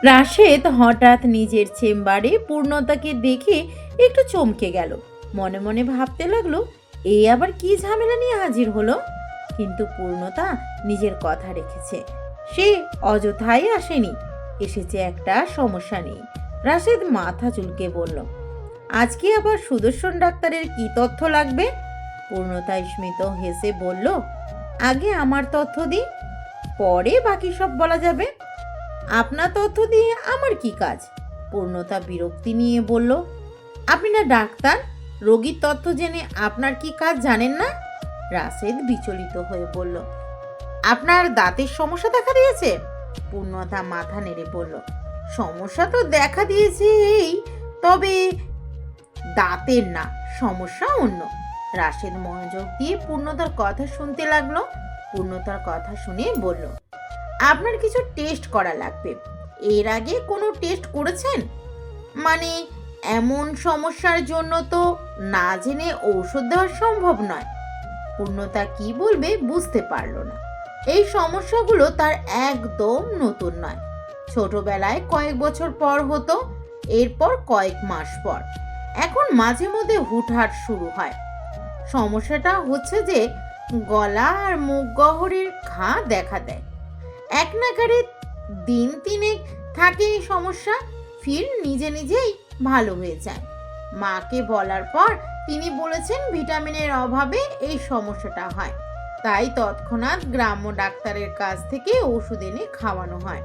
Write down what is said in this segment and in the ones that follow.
রাশেদ হঠাৎ নিজের চেম্বারে পূর্ণতাকে দেখে একটু চমকে গেল। মনে মনে ভাবতে লাগলো, এই আবার কি ঝামেলা নিয়ে হাজির হলো। কিন্তু পূর্ণতা নিজের কথা রেখেছে, সে অযথাই আসেনি, এসেছে একটা সমস্যা নেই। রাশেদ মাথা চুলকে বলল, আজকে আবার সুদর্শন ডাক্তারের কি তথ্য লাগবে? পূর্ণতা স্মিত হেসে বলল, আগে আমার তথ্য দিই, পরে বাকি সব বলা যাবে। আপনার তথ্য দিয়ে আমার কি কাজ? পূর্ণতা বিরক্তি নিয়ে বলল, আপনি না ডাক্তার, রোগীর তথ্য জেনে আপনার কি কাজ জানেন না? রাশেদ বিচলিত হয়ে বলল, আপনার দাঁতের সমস্যা দেখা দিয়েছে? পূর্ণতা মাথা নেড়ে বলল, সমস্যা তো দেখা দিয়েছে এই, তবে দাঁতের না, সমস্যা অন্য। রাশেদ মনোযোগ দিয়ে পূর্ণতার কথা শুনতে লাগলো। পূর্ণতার কথা শুনে বলল, আপনার কিছু টেস্ট করা লাগবে। এর আগে কোনো টেস্ট করেছেন? মানে এমন সমস্যার জন্য তো না জেনে ঔষধ দেওয়া সম্ভব নয়। পূর্ণতা কি বলবে বুঝতে পারল না। এই সমস্যাগুলো তার একদম নতুন নয়। ছোটবেলায় কয়েক বছর পর হতো, এরপর কয়েক মাস পর, এখন মাঝে মধ্যে হুটহাট শুরু হয়। সমস্যাটা হচ্ছে যে গলা আর মুখ গহ্বরের ঘা দেখা দেয়। এক নাগারে দিন তিনেক থাকে এই সমস্যা, ফির নিজে নিজেই ভালো হয়ে যায়। মাকে বলার পর তিনি বলেছেন ভিটামিনের অভাবে এই সমস্যাটা হয়, তাই তৎক্ষণাৎ গ্রাম্য ডাক্তারের কাছ থেকে ওষুধ এনে খাওয়ানো হয়।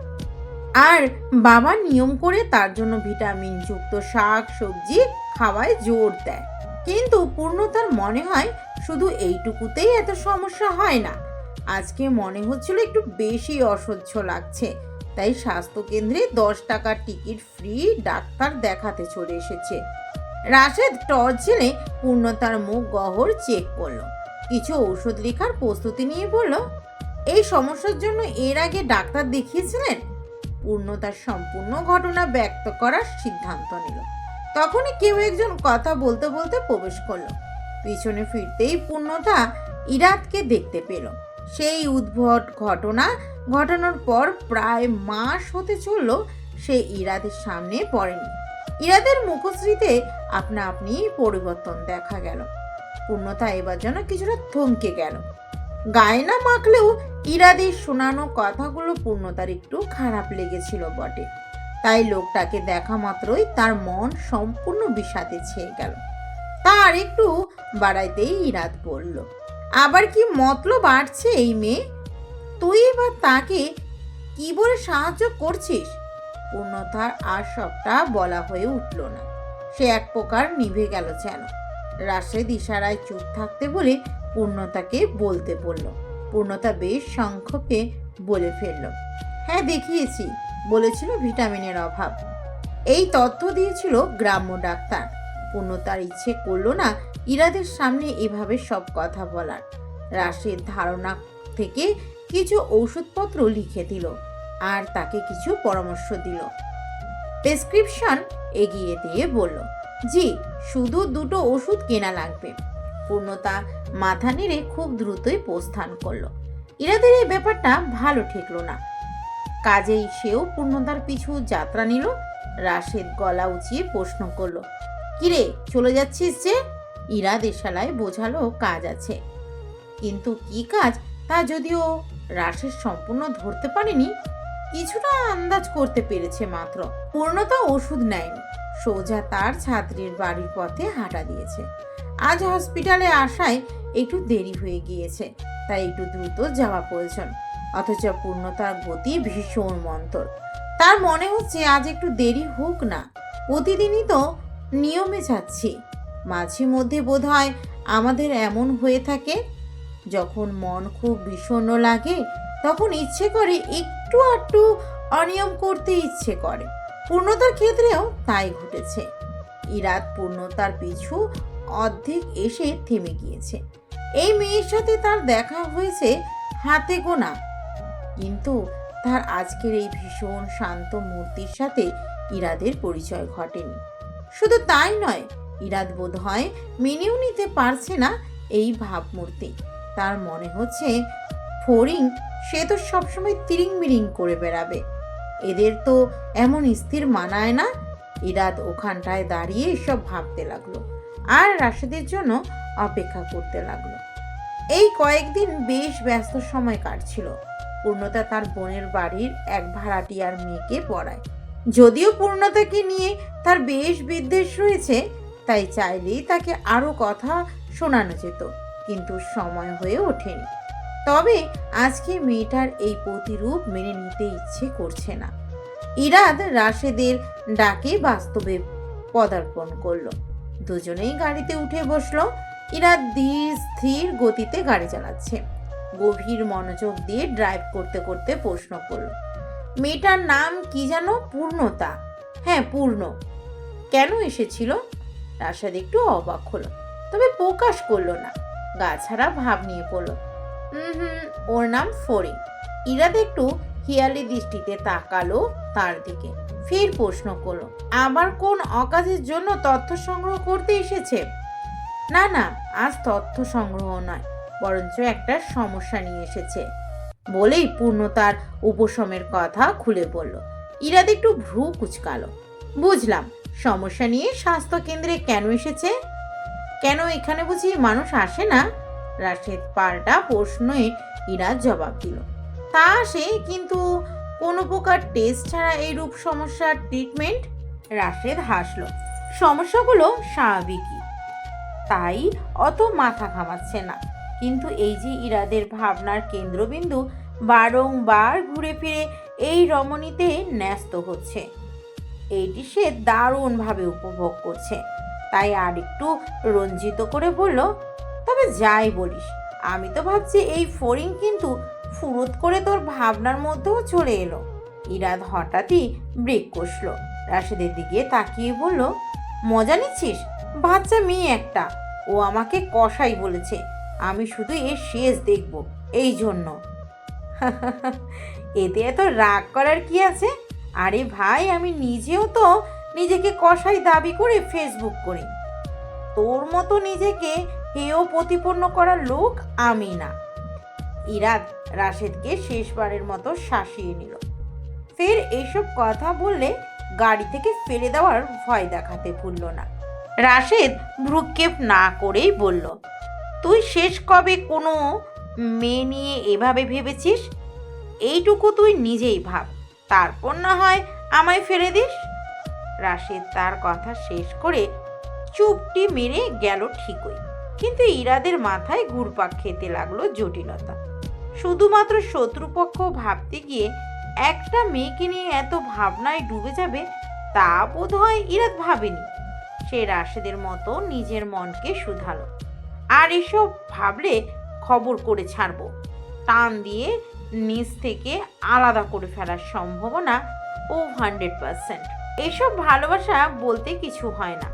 আর বাবা নিয়ম করে তার জন্য ভিটামিন যুক্ত শাক সবজি খাওয়ায় জোর দেয়। কিন্তু পূর্ণতার মনে হয় শুধু এইটুকুতেই এত সমস্যা হয় না। আজকে মনে হচ্ছিল একটু বেশি অসহ্য লাগছে, তাই স্বাস্থ্যকেন্দ্রে 10 টাকার টিকিট ফ্রি ডাক্তার দেখাতে চলে এসেছে। রাশেদ টর্চ জেলে পূর্ণতার মুখ গহ্বর চেক করলো, কিছু ওষুধ লেখার প্রস্তুতি নিয়ে বলল, এই সমস্যার জন্য এর আগে ডাক্তার দেখিয়েছিলেন? পূর্ণতার সম্পূর্ণ ঘটনা ব্যক্ত করার সিদ্ধান্ত নিল। তখনই কেউ একজন কথা বলতে বলতে প্রবেশ করলো। পিছনে ফিরতেই পূর্ণতা ইরাদকে দেখতে পেল। সেই উদ্ভট ঘটনা ঘটানোর পর প্রায় মাস হতে চলল সে ইরাদের সামনে পড়েনি। ইরাদের মুখশ্রীতে আপনা আপনি পরিবর্তন দেখা গেল। পূর্ণতা এবার যেন কিছুটা থমকে গেল। গায়ে না মাখলেও ইরাদের শোনানো কথাগুলো পূর্ণতার একটু খারাপ লেগেছিল বটে। তাই লোকটাকে দেখা মাত্রই তার মন সম্পূর্ণ বিষাদে ছেয়ে গেল। তার একটু বাড়াইতেই ইরাদ বলল, আবার কি মতলব বাড়ছে এই মেয়ে? তুই এবার তাকে কি বলে সাহায্য করছিস? পূর্ণতার আর সবটা বলা হয়ে উঠল না। সে এক প্রকার নিভে গেল যেন। রাশেদ ইশারায় চুপ থাকতে বলে পূর্ণতাকে বলতে বলল। পূর্ণতা বেশ সংক্ষেপে বলে ফেলল, হ্যাঁ দেখিয়েছি, বলেছিল ভিটামিনের অভাব। এই তথ্য দিয়েছিল গ্রাম্য ডাক্তার। পূর্ণতার ইচ্ছে করলো না ইরাদের সামনে এভাবে সব কথা বলার। রাশেদ ধারণা থেকে কিছু ঔষধপত্র লিখে দিল আর তাকে কিছু পরামর্শ দিল। প্রেসক্রিপশন এগিয়ে দিয়ে বলল, জি, শুধু 2টো ওষুধ কেনা লাগবে। পূর্ণতা মাথা নেড়ে খুব দ্রুতই প্রস্থান করলো। ইরাদের এই ব্যাপারটা ভালো ঠেকলো না, কাজেই সেও পূর্ণতার পিছু যাত্রা নিল। রাশেদ গলা উঁচিয়ে প্রশ্ন করলো, কিরে চলে যাচ্ছিস যে? ইরাদ ইশারায় বোঝালো কাজ আছে। কিন্তু কি কাজ তা যদিও রাশেদ সম্পূর্ণ ধরতে পারেনি, কিছুটা আন্দাজ করতে পেরেছে মাত্র। পূর্ণতা ওষুধ নেয়নি, সোজা তার ছাত্রীর বাড়ির পথে হাঁটা দিয়েছে। আজ হসপিটালে আসায় একটু দেরি হয়ে গিয়েছে, তাই একটু দ্রুত যাওয়া প্রয়োজন। অথচ পূর্ণতার গতি ভীষণ মন্থর। তার মনে হচ্ছে আজ একটু দেরি হোক না, প্রতিদিনই তো নিয়মে যাচ্ছি। মাঝে মধ্যে বোধ হয় আমাদের এমন হয়ে থাকে, যখন মন খুব বিষণ্ণ লাগে তখন ইচ্ছে করে একটু আধটু অনিয়ম করতে ইচ্ছে করে। পূর্ণতার ক্ষেত্রেও তাই ঘটেছে। ইরাদ পূর্ণতার পিছু অর্ধেক এসে থেমে গিয়েছে। এই মেয়ের সাথে তার দেখা হয়েছে হাতে গোনা, কিন্তু তার আজকের এই ভীষণ শান্ত মূর্তির সাথে ইরাদের পরিচয় ঘটেনি। শুধু তাই নয়, ইরাদ বোধ হয় মেনেও নিতে পারছে না এই ভাবমূর্তি। তার মনে হচ্ছে ফড়িং সে তো সবসময় তিরিং বিরিং করে বেড়াবে, এদের তো এমন স্থির মানায় না। ইরাদ ওখানটায় দাঁড়িয়ে এসব ভাবতে লাগলো আর রাশেদের জন্য অপেক্ষা করতে লাগলো। এই কয়েকদিন বেশ ব্যস্ত সময় কাটছিল। পূর্ণতা তার বোনের বাড়ির এক ভাড়াটিয়ার মেয়েকে পড়ায়। যদিও পূর্ণতাকে নিয়ে তার বেশ বিদ্বেষ রয়েছে, তাই চাইলেই তাকে আরো কথা শোনানো যেত, কিন্তু সময় হয়ে ওঠেনি। তবে আজকে মেয়েটার এই প্রতিরূপ মেনে নিতে ইচ্ছে করছে না। ইরাদ রাশেদের ডাকে বাস্তবে পদার্পণ করলো। দুজনেই গাড়িতে উঠে বসলো। ইরাদ ধীর স্থির গতিতে গাড়ি চালাচ্ছে। গভীর মনোযোগ দিয়ে ড্রাইভ করতে করতে প্রশ্ন করলো, মেয়েটার নাম কি যেন? পূর্ণতা? হ্যাঁ, পূর্ণ। কেন এসেছিল? রাশেদ একটু অবাক হলো, তবে প্রকাশ করলো না। গা ছাড়া ভাব নিয়ে পড়লো, ওর নাম ফরিং। ইরাদ একটু হিয়ালি দৃষ্টিতে তাকালো তার দিকে, ফের প্রশ্ন করলো, আবার কোন অকাজের জন্য তথ্য সংগ্রহ করতে এসেছে? না না, আজ তথ্য সংগ্রহ নয়, বরঞ্চ একটা সমস্যা নিয়ে এসেছে বলেই পূর্ণতার উপশমের কথা খুলে বলল। ইরাদ একটু ভ্রু কুচকালো। বুঝলাম, সমস্যা নিয়ে স্বাস্থ্য কেন্দ্রে কেন এসেছে? কেন এখানে বুঝি মানুষ আসে না? রাশেদ পাল্টা প্রশ্নে ইরাদ জবাব দিল, তা আসে, কিন্তু কোনো প্রকার টেস্ট ছাড়া এই রূপ সমস্যার ট্রিটমেন্ট। রাশেদ হাসলো, সমস্যাগুলো স্বাভাবিকই, তাই অত মাথা ঘামাচ্ছে না। কিন্তু এই যে ইরাদের ভাবনার কেন্দ্রবিন্দু বারংবার ঘুরে ফিরে এই রমণীতে ন্যস্ত হচ্ছে, এইটি সে দারুণভাবে উপভোগ করছে। তাই আর একটু রঞ্জিত করে বলল, তবে যাই বলিস, আমি তো ভাবছি এই ফড়িং কিন্তু ফুরুত করে তোর ভাবনার মধ্যেও চলে এলো। ইরাদ হঠাৎই ব্রেক কষলো, রাশেদের দিকে তাকিয়ে বলল, মজা নিচ্ছিস? বাচ্চা মেয়ে একটা, ও আমাকে কসাই বলেছে, আমি শুধু এর শেষ দেখব, এই জন্য। এতে এত রাগ করার কি আছে? আরে ভাই, আমি নিজেও তো নিজেকে কসাই দাবি করে ফেসবুক করি। তোর মতো নিজেকে হেয় প্রতিপন্ন করার লোক আমি না। ইরাদ রাশেদকে শেষবারের মতো শাসিয়ে নিল। ফের এইসব কথা বললে গাড়ি থেকে ফেলে দেওয়ার ভয় দেখাতে ভুলল না। রাশেদ ভ্রুক্ষেপ না করেই বলল, তুই শেষ কবে কোনো মেয়ে নিয়ে এভাবে ভেবেছিস? এইটুকু তুই নিজেই ভাব, তারপর না হয় আমায় ফেলে দিস। রাশেদ তার কথা শেষ করে চুপটি মেরে গেল ঠিকই, কিন্তু ইরাদের মাথায় ঘুরপাক খেতে লাগলো জটিলতা। শুধুমাত্র শত্রুপক্ষ ভাবতে গিয়ে একটা মেয়েকে নিয়ে এত ভাবনায় ডুবে যাবে, তা বোধ হয় ইরাদ ভাবেনি। সে রাশেদের মতো নিজের মনকে শুধালো, আর এসব ভাবলে খবর করে ছাড়বো, টান দিয়ে নিজ থেকে আলাদা করে ফেলার সম্ভাবনা 100%। এসব ভালোবাসা বলতে কিছু হয় না,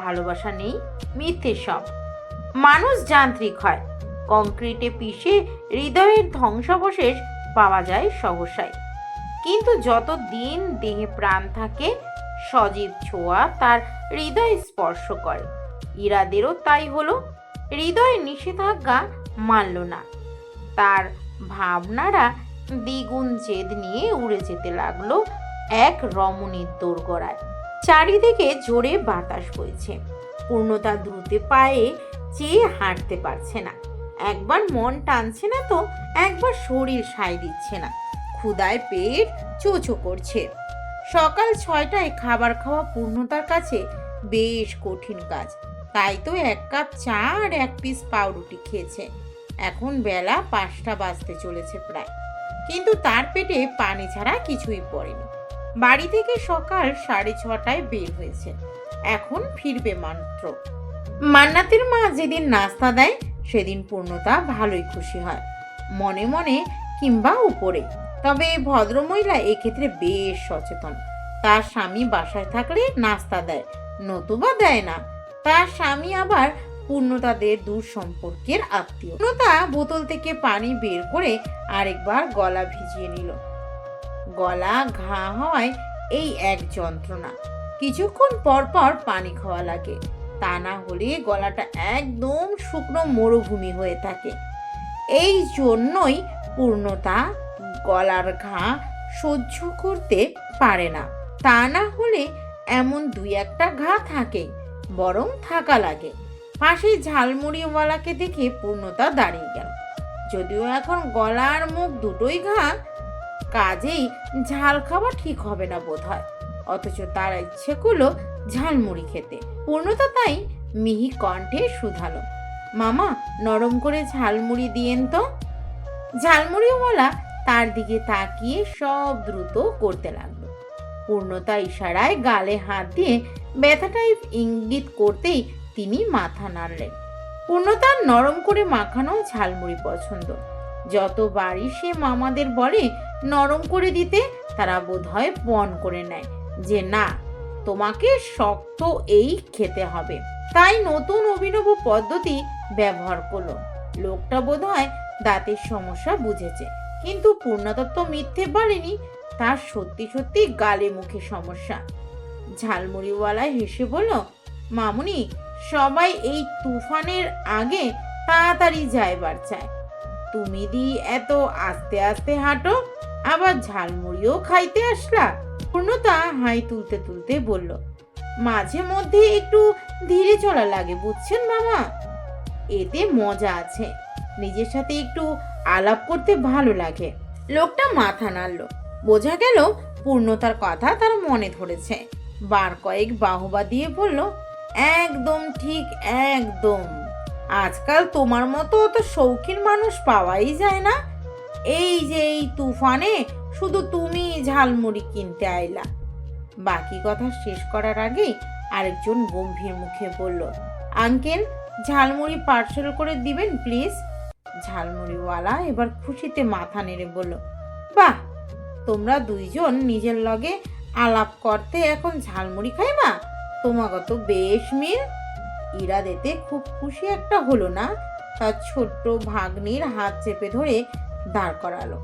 ভালোবাসা নেই, মিথ্যে সব। মানুষ যান্ত্রিক হয়, কংক্রিটে পিষে হৃদয়ের ধ্বংসাবশেষ পাওয়া যায় সহসায়। কিন্তু যত দিন দেহে প্রাণ থাকে, সজীব ছোঁয়া তার হৃদয় স্পর্শ করে। ইরাদেরও তাই হলো, হৃদয়ে নিষেধাজ্ঞা মানল না। তার ভাবনারা দ্বিগুণ জেদ নিয়ে উড়ে যেতে লাগলো এক রমণীর দোরগোড়ায়। চারিদিকে জোরে বাতাস বইছে। পূর্ণতা দ্রুত পায়ে চেয়ে হাঁটতে পারছে না। একবার মন টানছে না তো একবার শরীর সায় দিচ্ছে না। ক্ষুধায় পেট চোচো করছে। সকাল 6টায় খাবার খাওয়া পূর্ণতার কাছে বেশ কঠিন কাজ। তাই তো 1 কাপ চা আর 1 পিস পাউরুটি খেয়েছে। এখন বেলা 5টা বাজতে চলেছে প্রায়, কিন্তু তার পেটে পানি ছাড়া কিছুই পড়েনি। বাড়ি থেকে সকাল 6:30টায় বের হয়েছে, এখন ফিরবে মাত্র। মান্নাতের মা যেদিন নাস্তা দেয় সেদিন পূর্ণতা ভালোই খুশি হয়, মনে মনে কিংবা উপরে। তবে ভদ্রমহিলা এক্ষেত্রে বেশ সচেতন। তার স্বামী বাসায় থাকলে নাস্তা দেয়, নতুবা দেয় না। তার স্বামী আবার পূর্ণতাদের দূর সম্পর্কের আত্মীয়। পূর্ণতা বোতল থেকে পানি বের করে আরেকবার গলা ভিজিয়ে নিল। গলা ঘা হওয়ায় এই এক যন্ত্রণা। কিছুক্ষণ পর পর পানি খাওয়া লাগে, তা না হলে গলাটা একদম শুকনো মরুভূমি হয়ে থাকে। এই জন্যই পূর্ণতা গলার ঘা সহ্য করতে পারে না। তা না হলে এমন দুই একটা ঘা থাকে, বরং থাকা লাগে। পাশে ঝালমুড়িওয়ালাকে দেখে পূর্ণতা দাঁড়িয়ে গেল। যদিও এখন গলা আর মুখ দুটোই ঘা, কাজেই ঝাল খাওয়া ঠিক হবে না বোধ হয়। অথচ তার ইচ্ছে করলো ঝালমুড়ি খেতে। পূর্ণতা তাই মিহি কণ্ঠে শুধালো, মামা নরম করে ঝালমুড়ি দিয়েন তো। ঝালমুড়িওয়ালা তার দিকে তাকিয়ে সব দ্রুত করতে লাগলো। পূর্ণতা ইশারায় গালে হাত দিয়ে ব্যথাটাই ইঙ্গিত করতেই তিনি মাথা নাড়লেন। পূর্ণতার নরম করে মাখানো ঝালমুড়ি পছন্দ। যতবারই সে মামাদের বলে নরম করে দিতে, তারা বোধহয় পণ করে নেয় যে না, তোমাকে শক্ত এই খেতে হবে। তাই নতুন অভিনব পদ্ধতি ব্যবহার করলো। লোকটা বোধহয় দাঁতের সমস্যা বুঝেছে, কিন্তু পূর্ণতা তো মিথ্যে বলেনি, তার সত্যি সত্যি গালে মুখে সমস্যা। ঝালমুড়িওয়ালা হেসে বলল, মামুনি, সবাই এই তুফানের আগে তাড়াতাড়ি যাইবার চায়, তুমি দি এত আস্তে আস্তে হাঁটো, আবার ঝালমুড়িও খাইতে আসলা। পূর্ণতা হাই তুলতে তুলতে বলল, মাঝে মধ্যে একটু ধীরে চলা লাগে বুঝছেন মামা, এতে মজা আছে, নিজের সাথে একটু আলাপ করতে ভালো লাগে। লোকটা মাথা নাড়ল। বোঝা গেল পূর্ণতার কথা তার মনে ধরেছে। বার কয়েক বাহবা দিয়ে বলল, একদম ঠিক, একদম। আজকাল তোমার মতো অত শৌখিন মানুষ পাওয়াই যায় না। এই যে এই তুফানে শুধু তুমি ঝালমুড়ি কিনতে আইলা। বাকি কথা শেষ করার আগেই আরেকজন গম্ভীর মুখে বলল, আঙ্কেল ঝালমুড়ি পার্সেল করে দিবেন প্লিজ। ঝালমুড়িওয়ালা এবার খুশিতে মাথা নেড়ে বলল, বাহ, তোমরা দুইজন নিজের লগে আলাপ করতে এখন ঝালমুড়ি খাইবা, তোমাকে তো বেশ মিল। ইরা দিতে খুব খুশি একটা হলো না, তার ছোট্ট ভাগ্নির হাত চেপে ধরে দাঁড় করালো।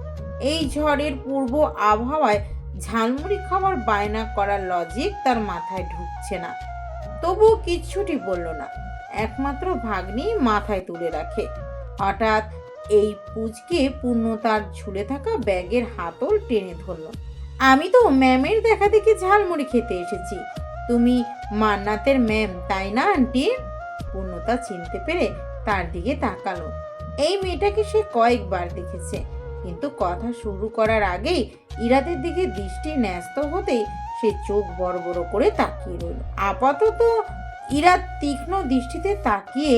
এই ঝড়ের পূর্ব আবহাওয়ায় ঝালমুড়ি খাবার বায়না করার লজিক তার মাথায় ঢুকছে না। তবুও কিচ্ছুটি বলল না, একমাত্র ভাগ্নি মাথায় তুলে রাখে। হঠাৎ এই পুচকে পূর্ণতার ঝুলে থাকা ব্যাগের হাতল টেনে ধরল। আমি তো ম্যামের দেখা দেখি ঝালমুড়ি খেতে এসেছি, তুমি মান্নাতের ম্যাম তাই না আন্টি? পূর্ণতা চিনতে পেরে তার দিকে তাকালো। এই মেয়েটাকে সে কয়েকবার দেখেছে, কিন্তু কথা শুরু করার আগেই ইরাদের দিকে দৃষ্টি ন্যস্ত হতেই সে চোখ বড় বড় করে তাকিয়ে রইল। আপাতত ইরাদ তীক্ষ্ণ দৃষ্টিতে তাকিয়ে,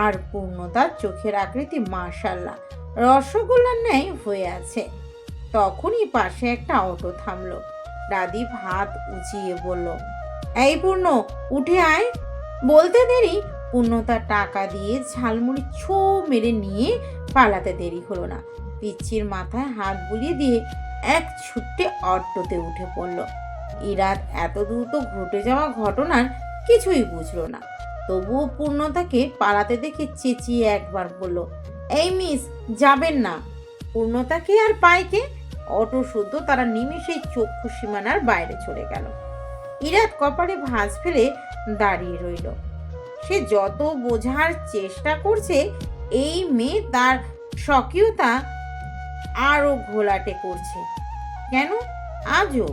আর পূর্ণতার চোখের আকৃতি মাশাআল্লাহ রসগোল্লার ন্যায় হয়ে আছে। তখনই পাশে একটা অটো থামলো। রাদীপ হাত উঁচিয়ে বলল, এই পূর্ণ, উঠে আয়। বলতে দেরি পূর্ণতা টাকা দিয়ে ঝালমুড়ি ছো মেরে নিয়ে পালাতে দেরি হলো না। পিচ্চির মাথায় হাত বুলিয়ে দিয়ে এক ছুট্টে অটোতে উঠে পড়ল। ইরাদ এত দ্রুত ঘটে যাওয়া ঘটনার কিছুই বুঝলো না। তবুও পূর্ণতাকে পালাতে দেখে চেঁচিয়ে একবার বলল, এই মিস, যাবেন না। পূর্ণতাকে আর পায়কে অটো শুদ্ধ তারা নিমেষেই চক্ষু সীমানার বাইরে চলে গেল। ইরাদ কপালে ভাঁজ ফেলে দাঁড়িয়ে রইল। সে যত বোঝার চেষ্টা করছে, এই মেয়ে তার স্বকীয়তা আরো ঘোলাটে করছে। কেন? আজও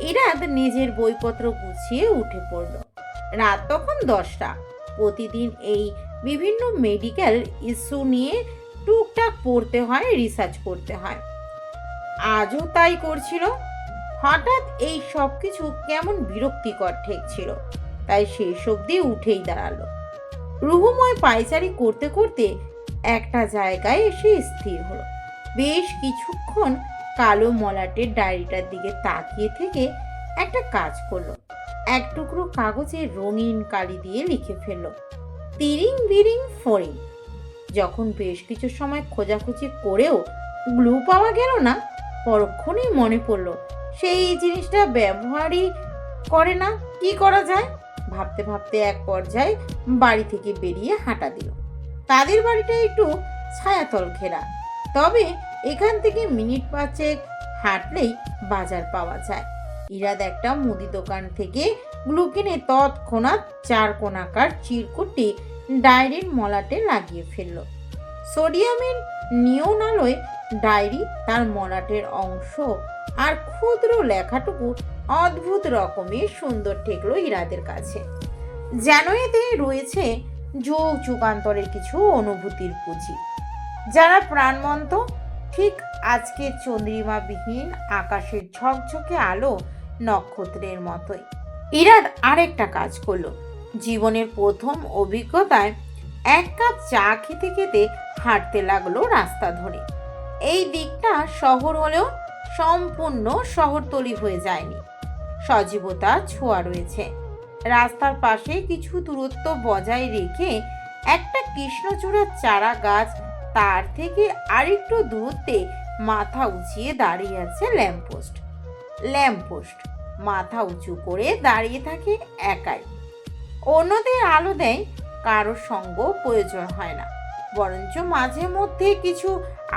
ইরাদ নিজের বইপত্র গুছিয়ে উঠে পড়ল। রাত তখন 10টা। প্রতিদিন এই বিভিন্ন মেডিকেল ইস্যু নিয়ে টুকটাক পড়তে হয়, রিসার্চ করতে হয়। আজও তাই করছিল। হঠাৎ এই সব কিছু কেমন বিরক্তিকর ঠেকছিল, তাই শেষ অবধি উঠেই দাঁড়ালো। রুহুময় পায়চারি করতে করতে একটা জায়গায় এসে স্থির হলো। বেশ কিছুক্ষণ কালো মলাটের ডায়েরিটার দিকে তাকিয়ে থেকে একটা কাজ করলো। এক টুকরো কাগজে রঙিন কালি দিয়ে লিখে ফেললো, তিরিং বিরিং ফড়িং। যখন বেশ কিছু সময় খোঁজাখুঁজি করেও গ্লু পাওয়া গেল না, পরক্ষণেই মনে পড়লো সেই জিনিসটা ব্যবহারই করে না। কি করা যায় ভাবতে ভাবতে এক পর্যায়ে বাড়ি থেকে বেরিয়ে হাঁটা দিল। তাদের বাড়িটা একটু ছায়াতল ঘেরা, তবে এখান থেকে মিনিট 5 হাঁটলেই বাজার পাওয়া যায়। ইরাদ একটা মুদি দোকান থেকে গ্লু কিনে তৎক্ষণাৎ 4 কোণাকার চিরকুটি ডায়েরির মলাটে লাগিয়ে ফেলল। সোডিয়ামের নিয়ন আলোয় ডায়েরি, তার মলাটের অংশ আর ক্ষুদ্র লেখাটুকু অদ্ভুত রকমের সুন্দর ঠেকলো ইরাদের কাছে। যেন এতে রয়েছে যুগ যুগান্তরের কিছু অনুভূতির পুঁজি, যারা প্রাণবন্ত, ঠিক আজকের চন্দ্রিমাবিহীন আকাশের ঝকঝকে আলো নক্ষত্রের মতোই। ইরাদ আরেকটা কাজ করলো। জীবনের প্রথম অভিজ্ঞতায় এক কাপ চা খেতে খেতে হাঁটতে লাগলো রাস্তা ধরে। এই দিকটা শহর হলেও সম্পূর্ণ শহরতলি হয়ে যায়নি, সজীবতা ছোঁয়া রয়েছে। রাস্তার পাশে কিছু দূরত্ব বজায় রেখে একটা কৃষ্ণচূড়ার চারা গাছ, তার থেকে আরেকটু দূরত্বে মাথা উঁচিয়ে দাঁড়িয়ে আছে ল্যাম্পপোস্ট। ল্যাম্পপোস্ট মাথা উঁচু করে দাঁড়িয়ে থাকে একাই, অন্যদের আলো দেয়, কারো সঙ্গ প্রয়োজন হয় না। বরঞ্চ মাঝে মধ্যে কিছু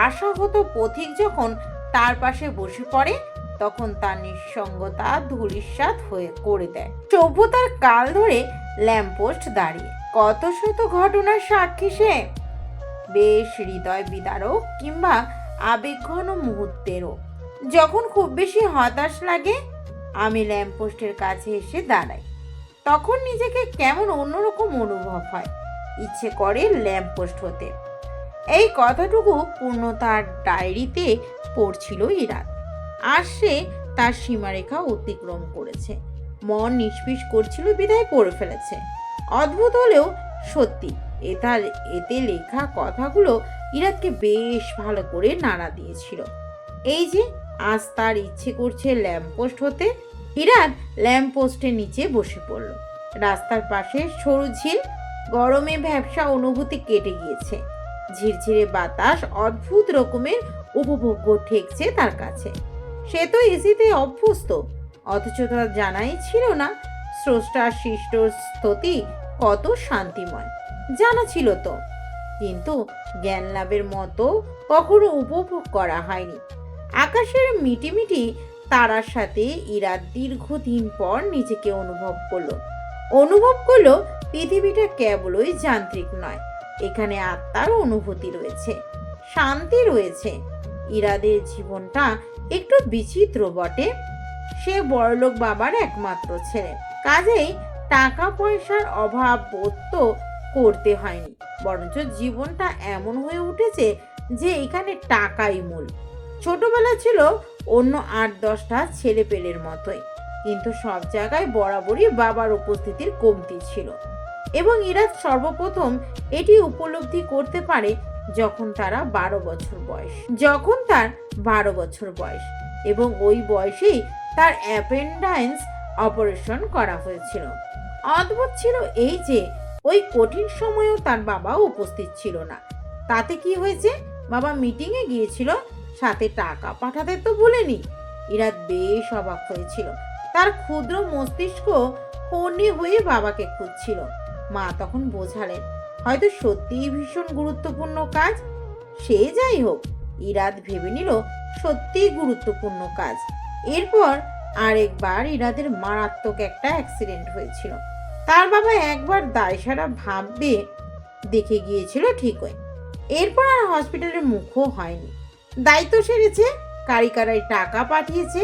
আশাহত পথিক যখন তার পাশে বসে পড়ে, তখন তার নিঃসঙ্গতা ধূলিসাৎ হয়ে করে দেয়। সভ্যতার কাল ধরে ল্যাম্পপোস্ট দাঁড়িয়ে কত শত ঘটনার সাক্ষী সে, বেশ হৃদয় বিদারক কিংবা আবেগঘন মুহূর্তেরও। যখন খুব বেশি হতাশ লাগে, আমি ল্যাম্পপোস্টের কাছে এসে দাঁড়াই। তখন নিজেকে কেমন অন্যরকম অনুভব হয়, ইচ্ছে করে ল্যাম্পপোস্ট হতে। এই কথাটুকু পূর্ণতার ডায়েরিতে পড়ছিল ইরাদ। আর সে তার সীমারেখা অতিক্রম করেছে, মন নিষ্পিস করছিল বিদায় পড়ে ফেলেছে। অদ্ভুত হলেও সত্যি, এতে লেখা কথাগুলো ইরাদকে বেশ ভালো করে নাড়া দিয়েছিল। এই যে আজ তার ইচ্ছে করছে ল্যাম্পপোস্ট হতে। ইরাদ ল্যাম্পপোস্টের নিচে বসে পড়ল। রাস্তার পাশে সরু ঝিল, গরমে ভ্যাপসা অনুভূতি কেটে গিয়েছে। ঝিরঝিরে বাতাস অদ্ভুত রকমের উপভোগ্য ঠেকছে তার কাছে। সে তো এসিতে অভ্যস্ত, অথচ তার জানাই ছিল না স্রষ্টার সৃষ্ট স্তুতি কত শান্তিময়। জানা ছিল তো, কিন্তু জ্ঞান লাভের মতো কখনো উপভোগ করা হয়নি। আকাশের মিটিমিটি তারার সাথে ইরাদ দীর্ঘদিন পর নিজেকে অনুভব করলো পৃথিবীটা কেবলই যান্ত্রিক নয়, এখানে আত্মার অনুভূতি রয়েছে, শান্তি রয়েছে। ইরাদের জীবনটা একটু বিচিত্র বটে। সে বড়লোক বাবার একমাত্র ছেলে, কাজেই টাকা পয়সার অভাব বোধ তো করতে হয়নি, বরঞ্চ জীবনটা এমন হয়ে উঠেছে যে এখানে টাকাই মূল। ছোটবেলা ছিল অন্য 8-10টা ছেলেপেলের মতোই, কিন্তু সব জায়গায় বরাবরই বাবার উপস্থিতির কমতি ছিল। এবং ইরাদ সর্বপ্রথম এটি উপলব্ধি করতে পারে যখন তার 12 বছর বয়স, এবং ওই বয়সেই তার অ্যাপেন্ডাইন্স অপারেশন করা হয়েছিল। অদ্ভুত ছিল এই যে ওই কঠিন সময়েও তার বাবা উপস্থিত ছিল না। তাতে কি হয়েছে, বাবা মিটিংয়ে গিয়েছিল, সাথে টাকা পাঠাতে তো ভুলেনি। ইরাদ বেশ অবাক হয়েছিল। তার ক্ষুদ্র মস্তিষ্ক হন্যে হয়ে বাবাকে খুঁজছিল। মা তখন বোঝালেন, হয়তো সত্যিই ভীষণ গুরুত্বপূর্ণ কাজ। সে যাই হোক, ইরাদ ভেবে নিল সত্যিই গুরুত্বপূর্ণ কাজ। এরপর আরেকবার ইরাদের মারাত্মক একটা অ্যাক্সিডেন্ট হয়েছিল। তার বাবা একবার দায়সারা ভাববে দেখে গিয়েছিল ঠিকই, এরপর আর হসপিটালের মুখও হয়নি। দায়িত্ব সেরেছে, কারিকারাই টাকা পাঠিয়েছে।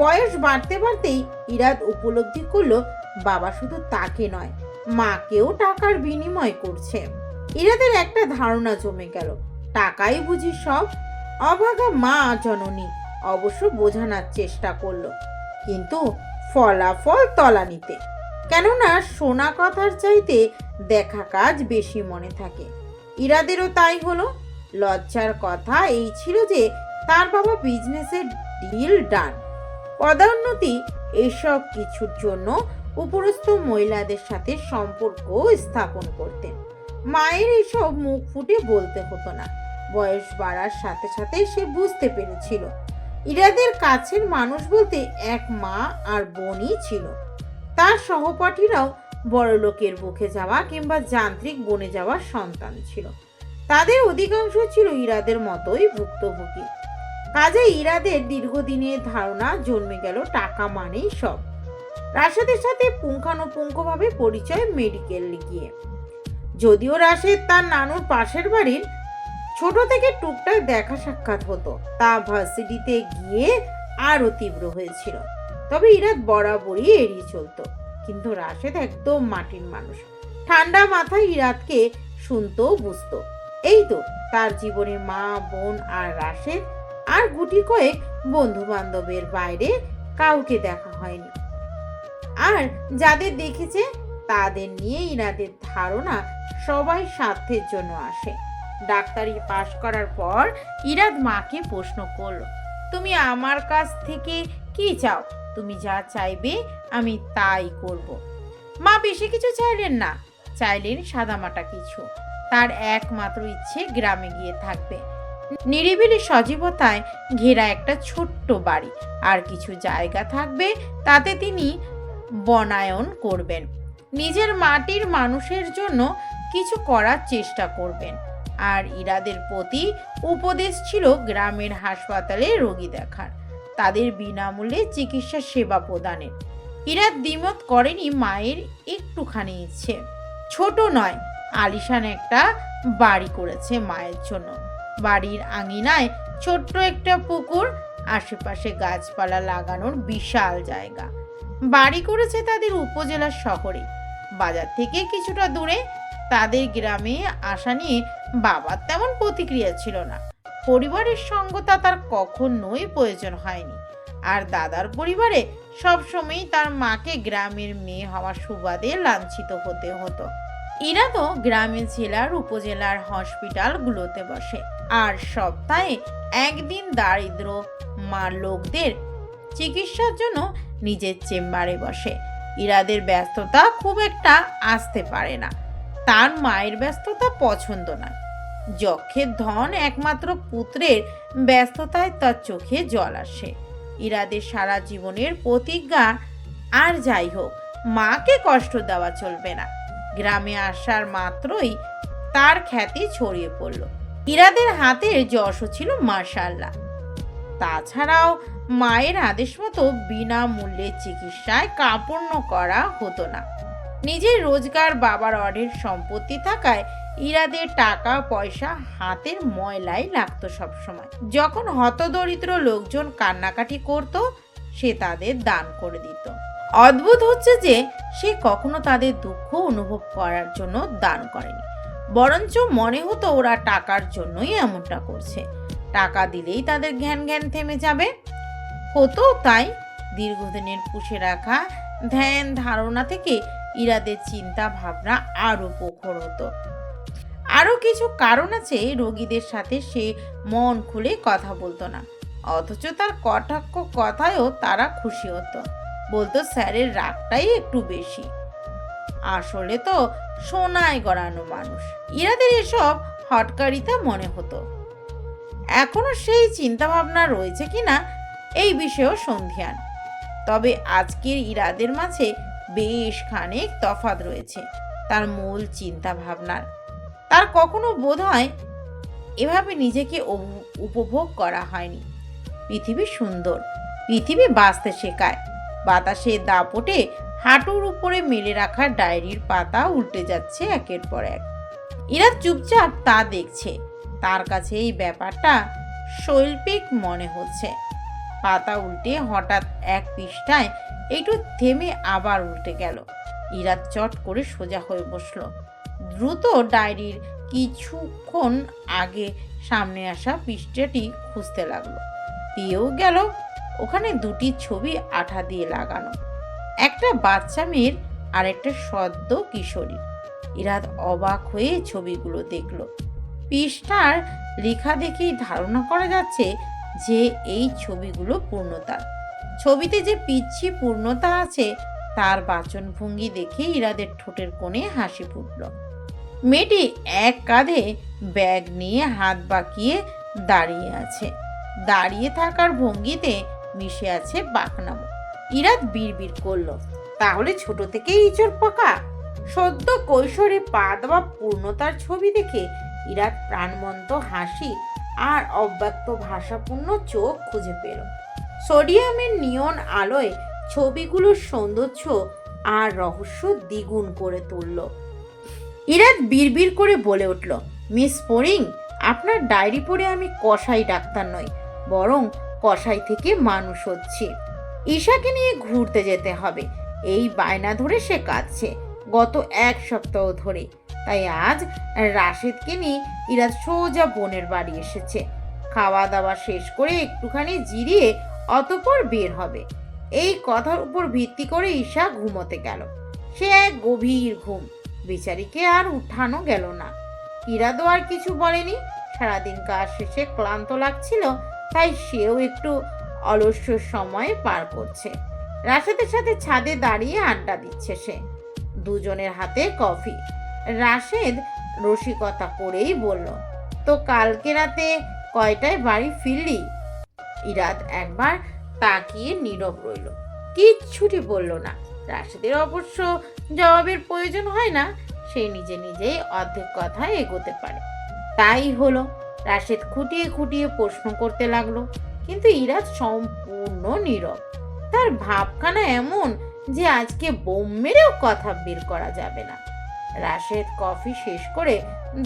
বয়স বাড়তে বাড়তেই ইরাদ উপলব্ধি করলো বাবা শুধু তাকে নয়, মাকেও টাকার বিনিময় করছে। ইরাদের একটা ধারণা জমে গেল, টাকাই বুঝি সব। অভাগা মা জননী অবশ্য বোঝানোর চেষ্টা করলো, কিন্তু ফলাফল তলানিতে। কেননা শোনা কথার চাইতে দেখা কাজ বেশি মনে থাকে। ইরাদেরও তাই হলো। লজ্জার কথা এই ছিল যে তার বাবা বিজনেসের ডিল ডান, পদোন্নতি, এসব কিছুর জন্য উপরস্থ মহিলাদের সাথে সম্পর্ক স্থাপন করতেন। মায়ের এসব মুখ ফুটে বলতে হতো না। বয়স বাড়ার সাথে সাথে সে বুঝতে পেরেছিল ইরাদের কাছের মানুষ বলতে এক মা আর বোনই ছিল। তার সহপাঠীরাও বড়লোকের বুকে যাওয়া কিংবা যান্ত্রিক বনে যাওয়া সন্তান ছিল। তাদের অধিকাংশ ছিল ইরাদের মতোই ভুক্তভোগী। কাজে ইরাদের দীর্ঘদিনের ধারণা জন্মে গেল টাকা মানেই সব। রাশেদের সাথে পুঙ্খানুপুঙ্খভাবে পরিচয় মেডিকেল গিয়ে। যদিও রাশেদ তার নানুর পাশের বাড়ির ছোট থেকে টুকটাক দেখা সাক্ষাৎ হতো, তা ভার্সিটিতে গিয়ে আরো তীব্র হয়েছিল। তবে ইরাদ বরাবরই এড়িয়ে চলতো। কিন্তু রাশেদ একদম মাটির মানুষ, ঠান্ডা মাথায় ইরাদকে শুনতো, বুঝতো। এই তো তার জীবনে মা, বোন আর রাশেদ আর গুটি কয়েক বন্ধু বান্ধবের বাইরে কাউকে দেখা হয়নি। আর যাদের দেখেছে তাদের নিয়ে ইরাদের ধারণা সবাই স্বার্থের জন্য আসে। ডাক্তারি পাশ করার পর ইরাদ মাকে প্রশ্ন করলো, তুমি আমার কাছ থেকে কি চাও? তুমি যা চাইবে আমি তাই করব। মা বেশি কিছু চাইলেন না, চাইলেন সাদামাটা কিছু। তার একমাত্র ইচ্ছে গ্রামে গিয়ে থাকবে, নিরিবিলি সজীবতায় ঘেরা একটা ছোট্ট বাড়ি আর কিছু জায়গা থাকবে, তাতে তিনি বনায়ন করবেন, নিজের মাটির মানুষের জন্য কিছু করার চেষ্টা করবেন। আর ইরাদের প্রতি উপদেশ ছিল গ্রামের হাসপাতালে রোগী দেখার, তাদের বিনামূল্যে চিকিৎসা সেবা প্রদানের। ইরাদ দ্বিমত করেনি মায়ের একটুখানি ইচ্ছে। ছোট নয়, আলিশান একটা বাড়ি করেছে মায়ের জন্য। বাড়ির আঙিনায় ছোট্ট একটা পুকুর, আশেপাশে গাছপালা লাগানোর বিশাল জায়গা। বাড়ি করেছে তাদের উপজেলার শহরে, বাজার থেকে কিছুটা দূরে। তাদের গ্রামে আসা নিয়ে বাবার তেমন প্রতিক্রিয়া ছিল না, পরিবারের সঙ্গতা তার কখনোই প্রয়োজন হয়নি। আর দাদার পরিবারে সবসময়ই তার মাকে গ্রামের মেয়ে হওয়ার সুবাদে লাঞ্ছিত হতে হতো। এরা তো গ্রামের জেলার উপজেলার হসপিটালগুলোতে বসে, আর সপ্তাহে একদিন দারিদ্র মা লোকদের চিকিৎসার জন্য নিজের চেম্বারে বসে। ইরাদের ব্যস্ততা খুব একটা আসতে পারে না, তার মায়ের ব্যস্ততা পছন্দ না। যক্ষের ধন একমাত্র পুত্রের ব্যস্ততায় তার চোখে জল আসে। ইরাদের সারা জীবনের প্রতিজ্ঞা, আর যাই হোক মাকে কষ্ট দেওয়া চলবে না। গ্রামে আসার মাত্রই তার খ্যাতি ছড়িয়ে পড়ল। ইরাদের হাতের যশও ছিল মাশাআল্লাহ। তাছাড়াও মায়ের আদেশ মতো বিনামূল্যে চিকিৎসায় কার্পণ্য করা হতো না। নিজের রোজগার, বাবার অঢেল সম্পত্তি থাকায় ইরাদের টাকা পয়সা হাতের ময়লাই লাগতো সবসময়। যখন হতদরিদ্র লোকজন কান্নাকাটি করত, সে তাদের দান করে দিত। অদ্ভুত হচ্ছে যে সে কখনো তাদের দুঃখ অনুভব করার জন্য দান করেনি, বরঞ্চ মনে হতো ওরা টাকার জন্যই এমনটা করছে, টাকা দিলেই তাদের জ্ঞান থেমে যাবে। হতো তাই। দীর্ঘদিনের পুষে রাখা ধ্যান ধারণা থেকে ইরাদের চিন্তা ভাবনা আরো প্রখর হতো। আরো কিছু কারণ আছে, রোগীদের সাথে সে মন খুলে কথা বলতো না, অথচ তার কটাক্ষ কথায়ও তারা খুশি হতো। বলতো স্যারের রাগটাই একটু বেশি, আসলে তো সোনায় গড়ানো মানুষ। ইরাদের এসব হটকারিতা মনে হতো। এখনো সেই চিন্তা ভাবনা রয়েছে কিনা এই বিষয়েও সন্ধিহান। তবে আজকের ইরাদের মাঝে বেশ খানিক তফাৎ রয়েছে তার মূল চিন্তা ভাবনার। তার কখনো বোধ হয় এভাবে নিজেকে উপভোগ করা হয়নি। পৃথিবী সুন্দর, পৃথিবী বাঁচতে শেখায়। বাতাসে দাপটে হাঁটুর উপরে মেলে রাখা ডায়েরির পাতা উল্টে যাচ্ছে একের পর এক। ইরাদ চুপচাপ তা দেখছে। তার কাছে এই ব্যাপারটা শৈল্পিক মনে হচ্ছে। পাতা উল্টে হঠাৎ এক পৃষ্ঠায় একটু থেমে আবার উল্টে গেল। ইরাদ চট করে সোজা হয়ে বসলো। দ্রুত ডায়েরির কিছুক্ষণ আগে সামনে আসা পৃষ্ঠাটি খুঁজতে লাগলো। পেয়েও গেল। ওখানে দুটি ছবি আঠা দিয়ে লাগানো, একটা বাচ্চা মেয়ের আর একটা সদ্য কিশোরীর। ইরাদ অবাক হয়ে ছবিগুলো দেখলো। পৃষ্ঠার লেখা দেখেই ধারণা করা যাচ্ছে যে এই ছবিগুলো পূর্ণতার। ছবিতে যে পিচ্ছি পূর্ণতা আছে তার বাচনভঙ্গি দেখে ইরাদের ঠোঁটের কোণে হাসি ফুটল। মেয়েটি এক কাঁধে ব্যাগ নিয়ে হাত বাঁকিয়ে দাঁড়িয়ে আছে। দাঁড়িয়ে থাকার ভঙ্গিতে মিশে আছে বাকনামো। ইরাদ বিড়বিড় করলো, তাহলে ছোট থেকেই ইঁচড় পাকা? সদ্য কৈশোরে পা দেওয়া পূর্ণতার ছবি দেখে ইরাদ প্রাণবন্ত হাসি আর অব্যক্ত ভাষাপূর্ণ চোখ খুঁজে পেল। সোডিয়ামের নিয়ন আলোয় ছবিগুলোর সৌন্দর্য আর রহস্য দ্বিগুণ করে তুলল। ইরাদ বিড়বিড় করে বলে উঠল, মিস স্পরিং, আপনার ডায়েরি পড়ে আমি কসাই ডাক্তার নই, বরং কসাই থেকে মানুষ হচ্ছি। ঈশাকে নিয়ে ঘুরতে যেতে হবে, এই বায়না ধরে সে কাঁদছে গত 1 সপ্তাহ ধরে। তাই আজ রাশেদকে নিয়ে ইরাদ সোজা বোনের বাড়ি এসেছে। খাওয়া দাওয়া শেষ করে একটুখানি জিরিয়ে অতঃপর বের হবে। এই কথার উপর ভিত্তি করে ঈশা ঘুমোতে গেল। সে এক গভীর ঘুম, বেচারিকে আর উঠানো গেল না। ইরাদও আর কিছু বলেনি। সারাদিন কাজ শেষে ক্লান্ত লাগছিল, তাই সেও একটু অলস্য সময় পার করছে। রাশেদের সাথে ছাদে দাঁড়িয়ে আড্ডা দিচ্ছে সে। দুজনের হাতে কফি। রাশেদ রসিকতা করেই বলল, তো কালকে রাতে কয়টায় বাড়ি ফিরলি? ইরাদ একবার তাকিয়ে নীরব রইল, কিচ্ছুটি বলল না। রাশেদের অবশ্য জবাবের প্রয়োজন হয় না, সে নিজে নিজেই অর্ধেক কথায় এগোতে পারে। তাই হলো। রাশেদ খুঁটিয়ে খুঁটিয়ে প্রশ্ন করতে লাগলো, কিন্তু ইরাদ সম্পূর্ণ নীরব। তার ভাবখানা এমন যে আজকে বোম মেরেও কথা বের করা যাবে না। রাশেদ কফি শেষ করে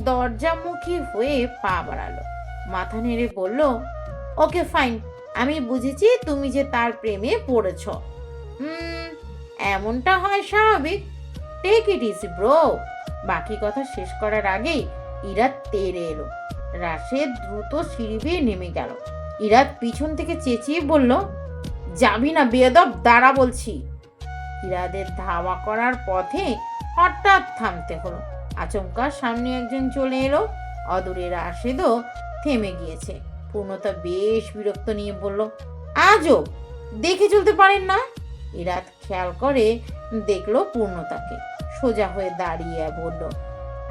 দরজামুখী হয়ে পা বাড়ালো, মাথা নেড়ে বলল, ওকে ফাইন, আমি বুঝেছি তুমি যে তার প্রেমে পড়েছ। এমনটা হয় স্বাভাবিক। Take it easy bro. বাকি কথা শেষ করার আগেই ইরাদ তেড়ে এলো। রাশেদ দ্রুত সিঁড়ি বেয়ে নেমে গেল। ইরাদ পিছন থেকে চেঁচিয়ে বলল, যাবি না বেয়াদব, দাঁড়া বলছি। ইরাদের ধাওয়া করার পথে হঠাৎ থামতে হলো। আচমকা সামনে একজন চলে এলো। অদূরে রাশেদও থেমে গিয়েছে। পূর্ণতা বেশ বিরক্ত নিয়ে বলল, আজব, দেখে চলতে পারেন না? ইরাদ খেয়াল করে দেখলো পূর্ণতাকে। সোজা হয়ে দাঁড়িয়ে বলল,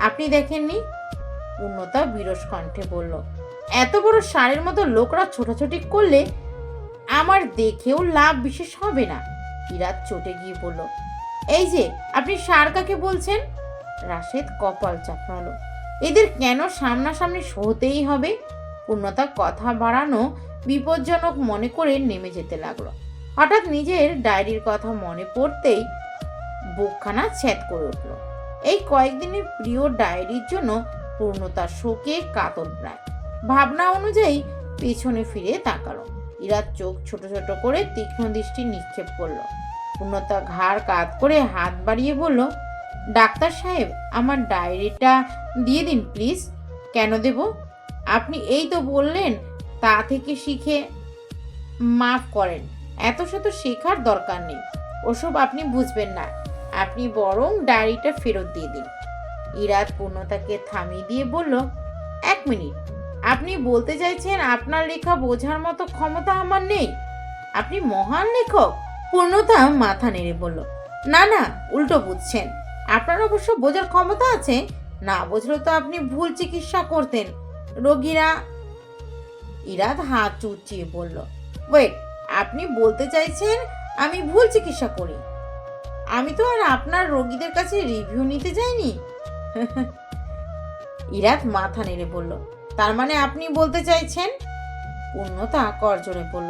আপনি দেখেননি? পূর্ণতা বিরস কণ্ঠে বলল, এত বড় ষাঁড়ের মতো লোকরা ছোটাছুটি করলে আমার দেখেও লাভ বিশেষ হবে না। ইরাদ চটে গিয়ে বলল, এই যে আপনি ষাঁড় কাকে বলছেন? রাশেদ কপাল চাপড়ালো। এদের কেন সামনাসামনি সহতেই হবে? পূর্ণতা কথা বাড়ানো বিপজ্জনক মনে করে নেমে যেতে লাগলো। হঠাৎ নিজের ডায়েরির কথা মনে পড়তেই বুকখানা ছ্যাদ করে উঠল। এই কয়েকদিনের প্রিয় ডায়েরির জন্য পূর্ণতা শোকে কাতর প্রায়। ভাবনা অনুযায়ী পেছনে ফিরে তাকালো। ইরাদ চোখ ছোট ছোট করে তীক্ষ্ণ দৃষ্টি নিক্ষেপ করলো। পূর্ণতা ঘাড় কাত করে হাত বাড়িয়ে বলল, ডাক্তার সাহেব, আমার ডায়েরিটা দিয়ে দিন প্লিজ। কেন দেব? আপনি এই তো বললেন তা থেকে শিখে। মাফ করেন, এত শত শেখার দরকার নেই, ওসব আপনি বুঝবেন না। আপনি বরং ডায়েরিটা ফেরত দিয়ে দিন। ইরাদ পূর্ণতাকে থামিয়ে দিয়ে বলল, 1 মিনিট, আপনি বলতে চাইছেন আপনার লেখা বোঝার মতো ক্ষমতা আমার নেই? আপনি মহান লেখক? পূর্ণতা মাথা নেড়ে বলল, না না, উল্টো বুঝছেন। আপনার অবশ্য বোঝার ক্ষমতা আছে, না বুঝলেও তো আপনি ভুল চিকিৎসা করতেন রোগীরা। ইরাদ হাত চুচিয়ে বলল, ওয়েট, আপনি বলতে চাইছেন আমি ভুল চিকিৎসা করি? আমি তো আর আপনার রোগীদের কাছে রিভিউ নিতে যাইনি। ইরাদ মাথা নেড়ে বলল, তার মানে আপনি বলতে চাইছেন? পূর্ণতা করজোরে বলল,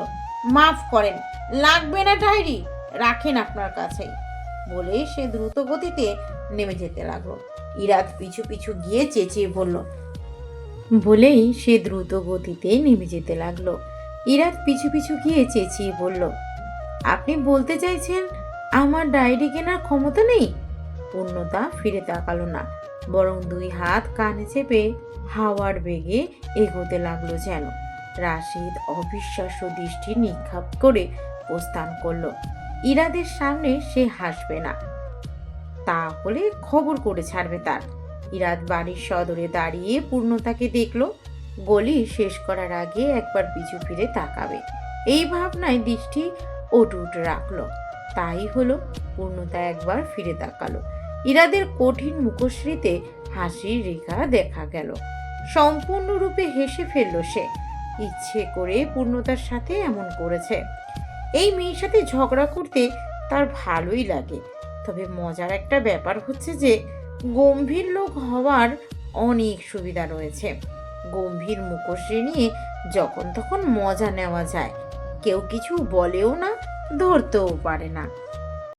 মাফ করেন, লাগবে না ডায়েরি, রাখেন আপনার কাছেই। বলেই সে দ্রুত গতিতে নেমে যেতে লাগলো। ইরাদ পিছু পিছু গিয়ে চেঁচিয়ে বলল, বলেই সে দ্রুত গতিতে নেমে যেতে লাগলো। ইরাদ পিছু পিছু গিয়ে চেঁচিয়ে বলল, আপনি বলতে চাইছেন আমার ডায়েরি কেনার ক্ষমতা নেই? পূর্ণতা ফিরে তাকালো না, বরং 2 হাত কানে চেপে হাওয়ার বেগে এগোতে লাগলো যেন। রাশেদ অবিশ্বাস্য দৃষ্টি নিক্ষেপ করে প্রস্থান করলো। ইরাদের সামনে সে হাসবে না, তাহলে খবর করে ছাড়বে তার। ইরাদ বাড়ির সদরে দাঁড়িয়ে পূর্ণতাকে দেখলো। গলি শেষ করার আগে একবার পিছু ফিরে তাকাবে, এই ভাবনায় দৃষ্টি অটুট রাখলো। তাই হলো। পূর্ণতা একবার ফিরে তাকালো। ইরাদের কঠিন মুখশ্রীতে হাসির রেখা দেখা গেল। সম্পূর্ণরূপে হেসে ফেলল সে। ইচ্ছে করে পূর্ণতার সাথে এমন করেছে। এই মেয়ের সাথে ঝগড়া করতে তার ভালোই লাগে। তবে মজার একটা ব্যাপার হচ্ছে যে গম্ভীর লোক হওয়ার অনেক সুবিধা রয়েছে। গম্ভীর মুখশ্রী নিয়ে যখন তখন মজা নেওয়া যায়, কেউ কিছু বলেও না, ধরতেও পারে না।